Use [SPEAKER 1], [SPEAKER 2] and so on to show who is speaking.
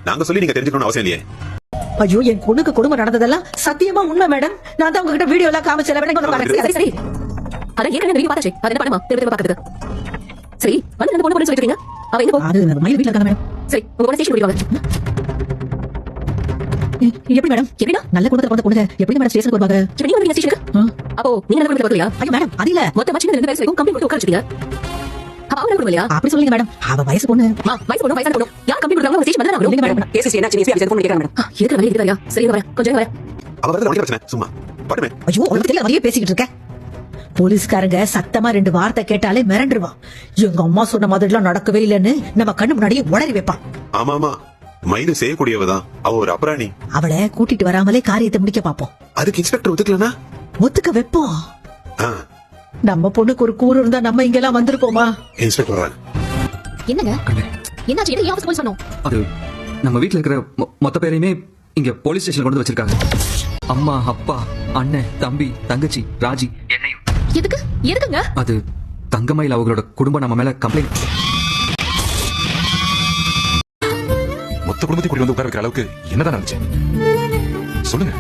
[SPEAKER 1] நாங்க சொல்லி நீங்க தெரிஞ்சுக்கணும்னு அவசியம் இல்லையே.
[SPEAKER 2] ஐயோ, என் பொண்ணுக்கு கொடுமை நடந்ததெல்லாம் சத்தியமா உண்மை மேடம். நான் தான் உங்ககிட்ட வீடியோ எல்லாம் காமிச்சல
[SPEAKER 3] சரி சரி, அதான் ஏற்கனவே வீடியோ பார்த்தாச்சு. அது என்ன பண்ணுமா திரும்ப பார்க்கிறதுக்கு. சரி, வந்து அந்த பொண்ணு பொண்ணு சொல்லிட்டு இருக்கீங்க. அவ எங்க போ?
[SPEAKER 2] அது மயில் வீட்ல இருக்காங்க மேடம்.
[SPEAKER 3] சரி, உங்க பொண்ணு ஸ்டேஷன் போயிடுவாங்க.
[SPEAKER 2] எப்படி மேடம்?
[SPEAKER 3] எப்படின்னா
[SPEAKER 2] நல்ல குடும்பத்துல பிறந்த பொண்ணுங்க எப்படி மேடம் ஸ்டேஷனுக்கு வருவாங்க?
[SPEAKER 3] இப்ப நீங்க வந்து ஸ்டேஷனுக்கு அப்போ நீங்க நல்ல குடும்பத்துல வரலையா?
[SPEAKER 2] ஐயோ மேடம், அது இல்ல.
[SPEAKER 3] மொத்தமா சின்ன 2 வயசு வரைக்கும் கம்பெனி கொடுத்து உட்கார வச்சிட்டீங்க. அப்ப அவ நல்ல குடும்பம் இல்லையா?
[SPEAKER 2] அப்படி சொல்லுங்க மேடம். அவ வயசு பொண்ணு.
[SPEAKER 3] வயசு பொண்ணு வயசான பொண்ணு யார் கம்பெனி கொடுக்குறாங்க ஸ்டேஷன் வந்து நான்
[SPEAKER 2] மேடம்
[SPEAKER 3] கேஸ் என்ன சின்ன விஷயம் ஃபோன் கேக்குறாங்க மேடம். இருக்கிற வேலைய இருக்காயா? சரி வரேன், கொஞ்சம் வரேன்.
[SPEAKER 1] அவ வரது உனக்கு பிரச்சனை. சும்மா பாட்டுமே.
[SPEAKER 2] ஐயோ, உங்களுக்கு தெரியல, நிறைய பேசிக்கிட்டு இருக்க. போலீஸ்காரங்க சத்தமா 2 வார்த்தை கேட்டாலே மிரண்டுருவான். எங்க அம்மா சொன்ன மாதிரிலாம் நடக்கவே இல்லைன்னு நம்ம கண்ணு முன்னாடியே உளறி வைப்பான்.
[SPEAKER 1] ஆமா ஆமா, மயிலு செய்யக்கூடியவதான். அவ ஒரு அபராணி.
[SPEAKER 2] அவளை கூட்டிட்டு வராமலே காரியத்தை முடிக்க பாப்போம்.
[SPEAKER 1] அதுக்கு இன்ஸ்பெக்டர் ஒத்துக்கலனா
[SPEAKER 2] ஒத்துக்க வைப்போம்.
[SPEAKER 1] ஆ,
[SPEAKER 2] நம்ம பொண்ணுக்கு ஒரு கூறு இருந்தா நம்ம இங்க எல்லாம் வந்திருப்போமா?
[SPEAKER 1] இன்ஸ்பெக்டர் வராங்க.
[SPEAKER 3] என்னங்க என்னாச்சு? என்ன யாவது போய் சொன்னோம்?
[SPEAKER 4] அது நம்ம வீட்ல இருக்கிற மொத்த பேரையுமே இங்க போலீஸ் ஸ்டேஷன்ல கொண்டு வச்சிருக்காங்க. அம்மா, அப்பா, அண்ணன், தம்பி, தங்கச்சி, ராஜி, என்னையும்.
[SPEAKER 3] எதுக்கு எதுக்குங்க?
[SPEAKER 4] அது தங்கமயில் அவங்களோட குடும்பம் நம்ம மேல கம்ப்ளைண்ட்.
[SPEAKER 5] மொத்த குடும்பத்தை கூட்டி வந்து உட்கார வைக்கிற அளவுக்கு என்னதான் நடந்துச்சு சொல்லுங்க.